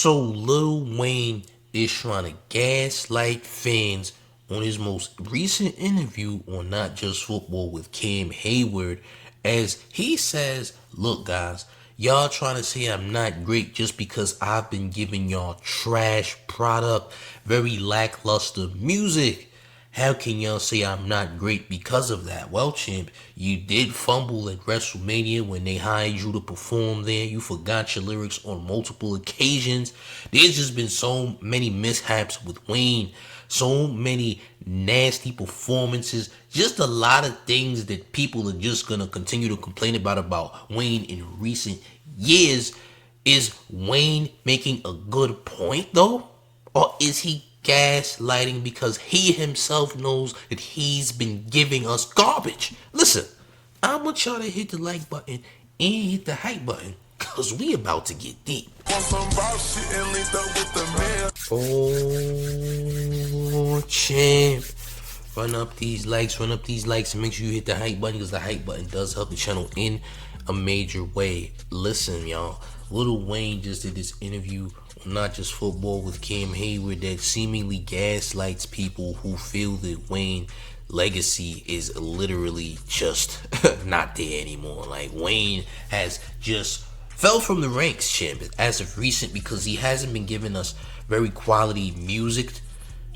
So Lil Wayne is trying to gaslight fans on his most recent interview on Not Just Football with Cam Heyward, as he says, look guys, y'all trying to say I'm not great just because I've been giving y'all trash product, very lackluster music. How can y'all say I'm not great because of that? Well, champ, you did fumble at WrestleMania when they hired you to perform there. You forgot your lyrics on multiple occasions. There's just been so many mishaps with Wayne, so many nasty performances, just a lot of things that people are just gonna continue to complain about Wayne in recent years. Is Wayne making a good point though? Or is he gaslighting because he himself knows that he's been giving us garbage? Listen, I want y'all to hit the like button and hit the hype button, cause we about to get deep. Oh, champ. Run up these likes, and make sure you hit the hype button, because the hype button does help the channel in a major way. Listen, y'all, Lil Wayne just did this interview on Not Just Football with Cam Heyward that seemingly gaslights people who feel that Wayne legacy is literally just not there anymore. Like, Wayne has just fell from the ranks, champ, as of recent, because he hasn't been giving us very quality music,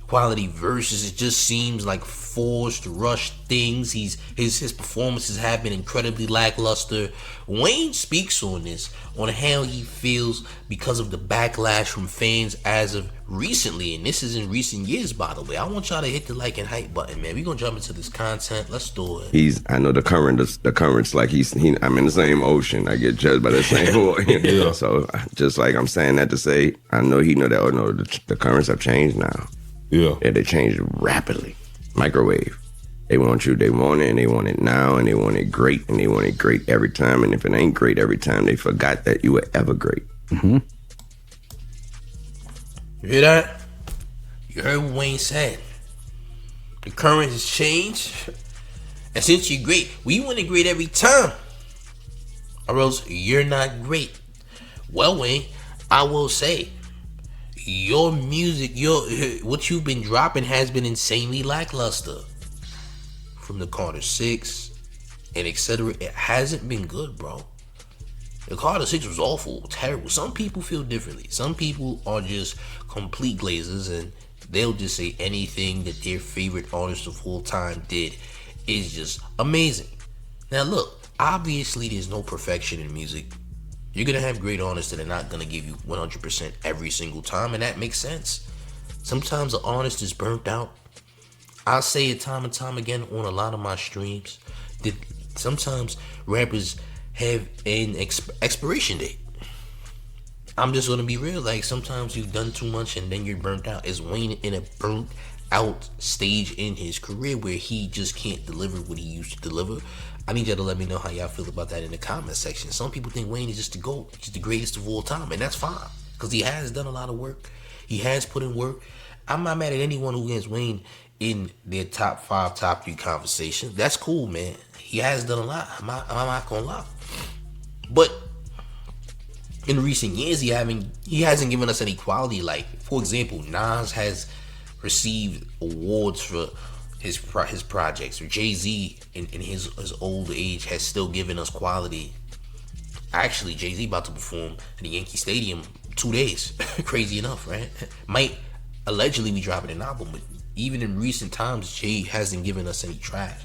quality verses. It just seems like forced, rushed things. His performances have been incredibly lackluster. Wayne speaks on this, on how he feels because of the backlash from fans as of recently, and this is in recent years, by the way. I want y'all to hit the like and hype button, man. We're gonna jump into this content. Let's do it. I know the current's like I'm in the same ocean. I get judged by the same water. Yeah. So just like I'm saying that to say, I know he know that. Oh no, the currents have changed now. Yeah, they changed rapidly. Microwave. They want it, and they want it now, and they want it great, and they want it great every time. And if it ain't great every time, they forgot that you were ever great. Mm-hmm. You hear that? You heard what Wayne said. The current has changed, and since you're great, we want it great every time, or else you're not great. Well, Wayne, I will say, your music, what you've been dropping has been insanely lackluster. From the Carter 6 and etc., it hasn't been good, bro. The Carter 6 was awful, terrible. Some people feel differently. Some people are just complete glazers, and they'll just say anything that their favorite artist of all time did is just amazing. Now look, obviously there's no perfection in music. You're going to have great artists that are not going to give you 100% every single time, and that makes sense. Sometimes an artist is burnt out. I say it time and time again on a lot of my streams that sometimes rappers have an expiration date. I'm just going to be real. Like, sometimes you've done too much and then you're burnt out. Is Wayne in a burnt out stage in his career where he just can't deliver what he used to deliver? I need y'all to let me know how y'all feel about that in the comment section. Some people think Wayne is just the GOAT, just the greatest of all time, and that's fine, because he has done a lot of work. He has put in work. I'm not mad at anyone who has Wayne in their top 5, top 3 conversations. That's cool, man. He has done a lot. I'm not gonna lie. But in recent years, he hasn't given us any quality. Like, for example, Nas has received awards for his projects. Jay-Z in his old age has still given us quality. Actually, Jay-Z about to perform at the Yankee Stadium 2 days. Crazy enough, right? Might allegedly be dropping an album, but even in recent times, Jay hasn't given us any trash.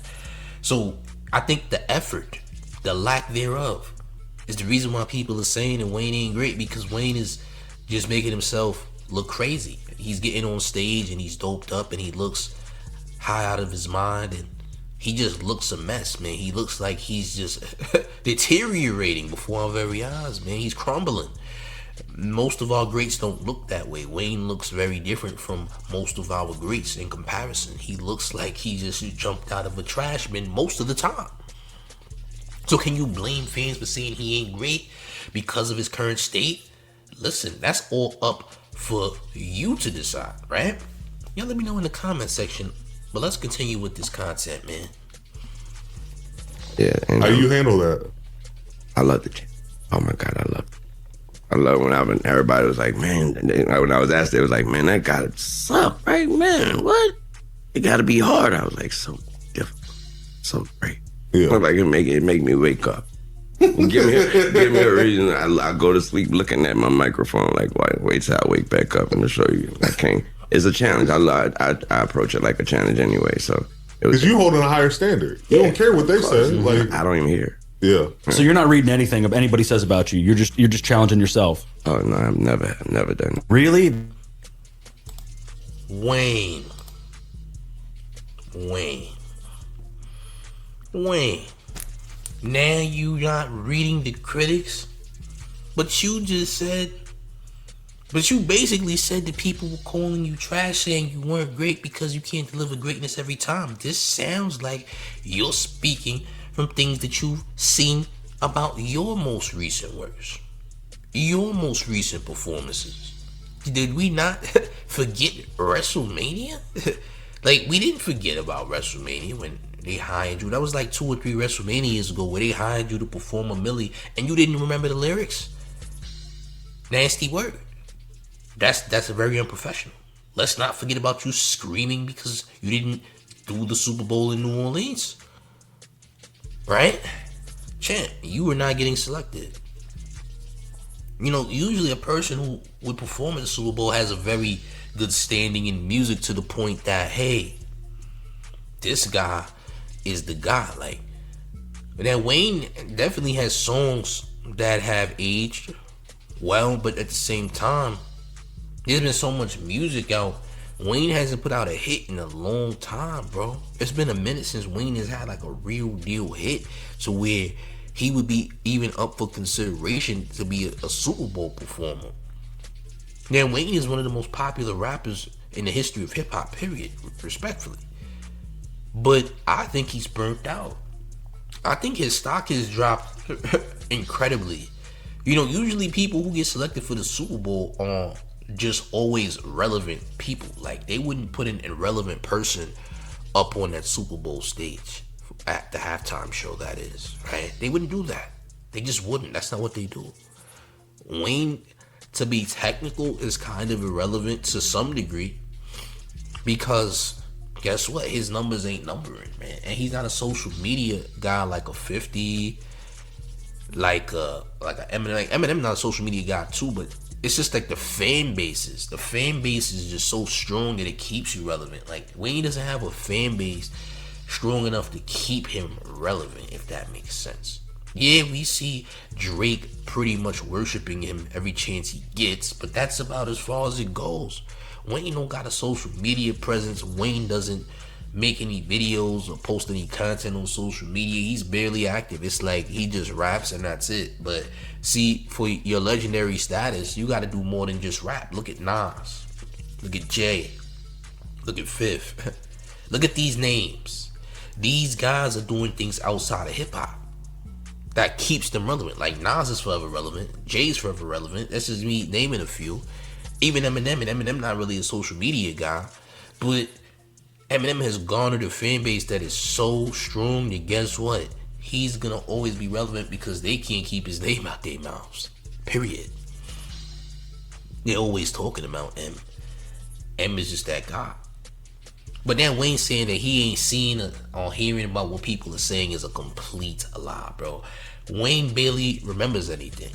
So I think the effort, the lack thereof, is the reason why people are saying that Wayne ain't great, because Wayne is just making himself look crazy. He's getting on stage and he's doped up and he looks high out of his mind, and he just looks a mess, man. He looks like he's just deteriorating before our very eyes, man. He's crumbling. Most of our greats don't look that way. Wayne looks very different from most of our greats in comparison. He looks like he just jumped out of a trash bin most of the time. So can you blame fans for saying he ain't great because of his current state? Listen, that's all up for you to decide, right? Y'all let me know in the comment section. But let's continue with this content, man. Yeah. And how you handle that? I love the channel. Oh my God, I love it. I love when everybody was like, man, when I was asked, they was like, man, that gotta suck, right, man? What? It gotta be hard. I was like, so difficult, so great. Yeah. Like it make me wake up. give me a reason. I go to sleep looking at my microphone like, wait till I wake back up and to show you. I can't. It's a challenge. I approach it like a challenge anyway. So because you holding a higher standard. You don't care what they say. Like I don't even hear. Yeah. So you're not reading anything of anybody says about you. You're just challenging yourself. Oh no, I've never done that. Really? Wayne. Now you not reading the critics, but you basically said that people were calling you trash, saying you weren't great because you can't deliver greatness every time. This sounds like you're speaking from things that you've seen about your most recent works, your most recent performances. Did we not forget WrestleMania? Like, we didn't forget about WrestleMania when they hired you. That was like 2 or 3 WrestleManias ago where they hired you to perform a Millie and you didn't remember the lyrics. Nasty word. That's very unprofessional. Let's not forget about you screaming because you didn't do the Super Bowl in New Orleans. Right? Champ, you were not getting selected. You know, usually a person who would perform at the Super Bowl has a very good standing in music to the point that, hey, this guy is the guy. Like, now Wayne definitely has songs that have aged well, but at the same time, there's been so much music out. Wayne hasn't put out a hit in a long time, bro. It's been a minute since Wayne has had like a real deal hit to where he would be even up for consideration to be a Super Bowl performer. Now, Wayne is one of the most popular rappers in the history of hip hop, period, respectfully. But I think he's burnt out. I think his stock has dropped incredibly. You know, usually people who get selected for the Super Bowl are just always relevant people. Like, they wouldn't put an irrelevant person up on that Super Bowl stage at the halftime show, that is, right? They wouldn't do that. They just wouldn't. That's not what they do. Wayne, to be technical, is kind of irrelevant to some degree because guess what? His numbers ain't numbering, man. And he's not a social media guy like a 50, like a Eminem. Like Eminem not a social media guy too, but it's just like the fan base is just so strong that it keeps you relevant. Like, Wayne doesn't have a fan base strong enough to keep him relevant, if that makes sense. Yeah, we see Drake pretty much worshiping him every chance he gets, but that's about as far as it goes. Wayne don't got a social media presence. Wayne doesn't make any videos or post any content on social media. He's barely active. It's like he just raps and that's it. But see, for your legendary status, you got to do more than just rap. Look at Nas. Look at Jay. Look at Fifth. Look at these names. These guys are doing things outside of hip hop that keeps them relevant. Like, Nas is forever relevant. Jay's forever relevant. That's just me naming a few. Even Eminem, and Eminem not really a social media guy, but Eminem has garnered a fan base that is so strong that guess what? He's gonna always be relevant because they can't keep his name out their mouths. Period. They're always talking about M. M is just that guy. But then Wayne saying that he ain't seen or hearing about what people are saying is a complete lie, bro. Wayne barely remembers anything.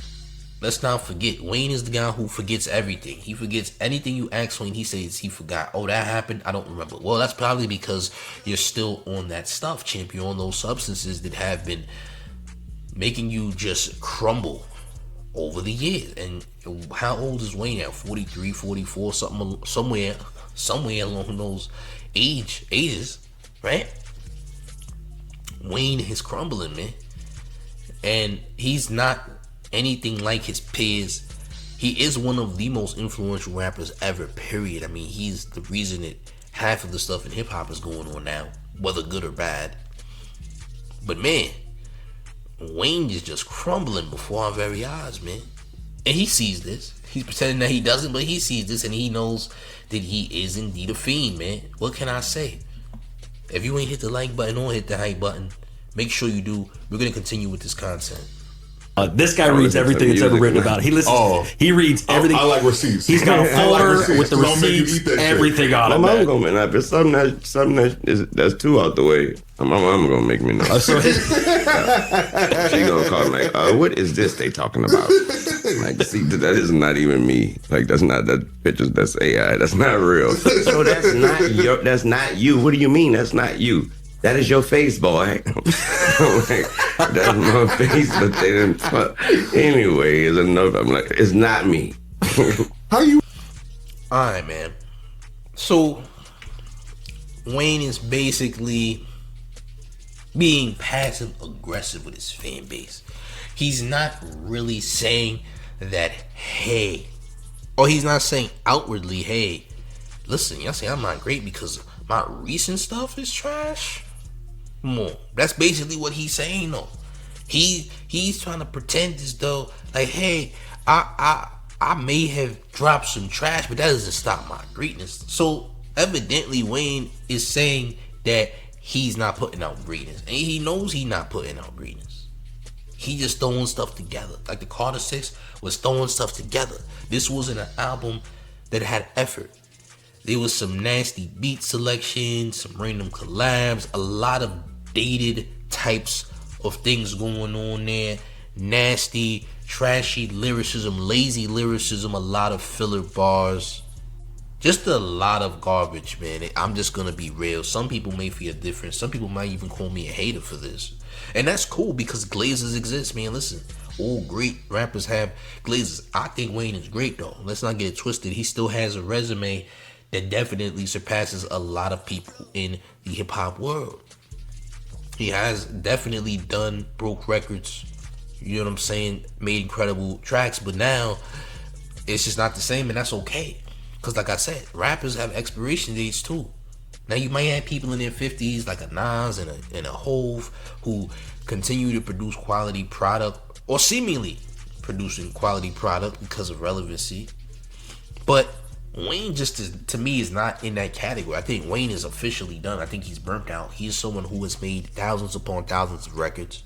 Let's not forget, Wayne is the guy who forgets everything. He forgets anything you ask Wayne, he says he forgot. Oh, that happened? I don't remember. Well, that's probably because you're still on that stuff, champ. You're on those substances that have been making you just crumble over the years. And how old is Wayne now? 43, 44, somewhere along those ages, right? Wayne is crumbling, man. And he's not anything like his peers. He is one of the most influential rappers ever, period. I mean, he's the reason that half of the stuff in hip-hop is going on now, whether good or bad. But man, Wayne is just crumbling before our very eyes, man. And he sees this. He's pretending that he doesn't, but he sees this and he knows that he is indeed a fiend, man. What can I say? If you ain't hit the like button or hit the hype button, make sure you do. We're going to continue with this content. This guy reads everything that's ever written about. He listens. He reads everything. I like receipts. He's got a folder with the receipts, everything on it. My mom gonna if it's something that's too out the way. My mom gonna make me know. So she gonna call me like, what is this they talking about? Like, see, that is not even me. Like, that's not that pictures. That's AI. That's not real. So that's not that's not you. What do you mean? That's not you. That is your face, boy. I'm like, that's my face, but they didn't. Anyway, it's enough. I'm like, it's not me. How you? All right, man. So Wayne is basically being passive aggressive with his fan base. He's not really saying that, hey, or he's not saying outwardly, hey, listen, y'all say I'm not great because my recent stuff is trash. Come on. That's basically what he's saying though. He's trying to pretend as though like, hey, I may have dropped some trash, but that doesn't stop my greatness. So evidently Wayne is saying that he's not putting out greatness. And he knows he's not putting out greatness. He just throwing stuff together. Like the Carter 6 was throwing stuff together. This wasn't an album that had effort. There was some nasty beat selection, some random collabs, a lot of dated types of things going on there. Nasty, trashy lyricism, lazy lyricism, a lot of filler bars. Just a lot of garbage, man. I'm just gonna be real. Some people may feel different. Some people might even call me a hater for this. And that's cool because glazes exist, man. Listen, all great rappers have glazes. I think Wayne is great, though. Let's not get it twisted. He still has a resume that definitely surpasses a lot of people in the hip-hop world. He has definitely broke records, you know what I'm saying, made incredible tracks, but now it's just not the same, and that's okay. Because like I said, rappers have expiration dates too. Now you might have people in their 50s like a Nas and a Hove who continue to produce quality product, or seemingly producing quality product because of relevancy. But Wayne to me is not in that category. I think Wayne is officially done. I think he's burnt out. He's someone who has made thousands upon thousands of records.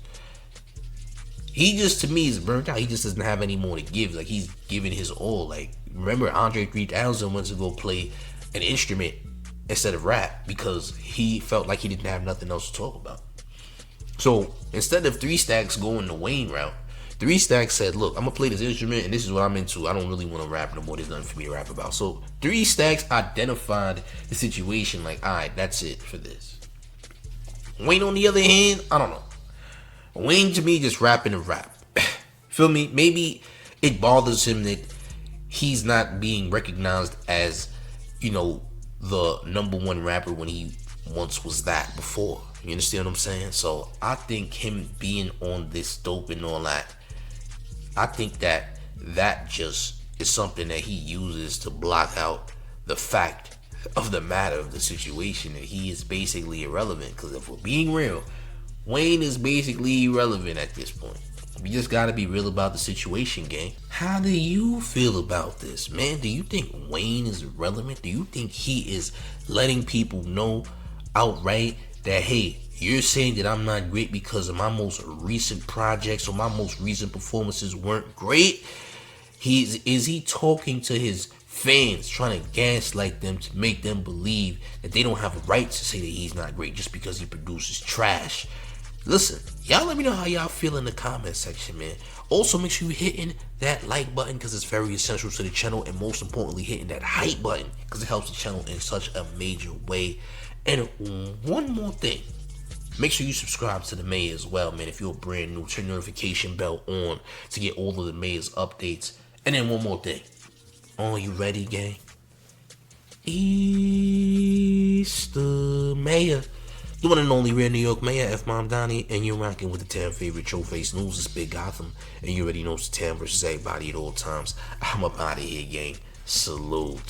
He just, to me, is burnt out. He just doesn't have any more to give. Like, he's giving his all. Like, remember Andre 3000 went to go play an instrument instead of rap because he felt like he didn't have nothing else to talk about. So instead of 3 Stacks going the Wayne route, 3 Stacks said, look, I'm gonna play this instrument and this is what I'm into. I don't really want to rap no more. There's nothing for me to rap about. So 3 Stacks identified the situation like, all right, that's it for this. Wayne, on the other hand, I don't know. Wayne, to me, just rapping and rap. Feel me? Maybe it bothers him that he's not being recognized as, you know, the #1 rapper when he once was that before. You understand what I'm saying? So I think him being on this dope and all that, I think that just is something that he uses to block out the fact of the matter of the situation, that he is basically irrelevant. Because if we're being real, Wayne is basically irrelevant at this point. We just gotta be real about the situation, gang. How do you feel about this, man? Do you think Wayne is irrelevant? Do you think he is letting people know outright that, hey, you're saying that I'm not great because of my most recent projects or my most recent performances weren't great? Is he talking to his fans, trying to gaslight them to make them believe that they don't have a right to say that he's not great just because he produces trash? Listen, y'all let me know how y'all feel in the comment section, man. Also, make sure you're hitting that like button because it's very essential to the channel, and most importantly, hitting that hype button because it helps the channel in such a major way. And one more thing, make sure you subscribe to the Mayor as well, man. If you're brand new, turn your notification bell on to get all of the Mayor's updates. And then one more thing. Are you ready, gang? It's the Mayor. The one and only real New York Mayor, F. Mom Donnie, and you're rocking with the 10 favorite Showface News. It's Big Gotham, and you already know it's the 10 versus everybody at all times. I'm up out of here, gang. Salute.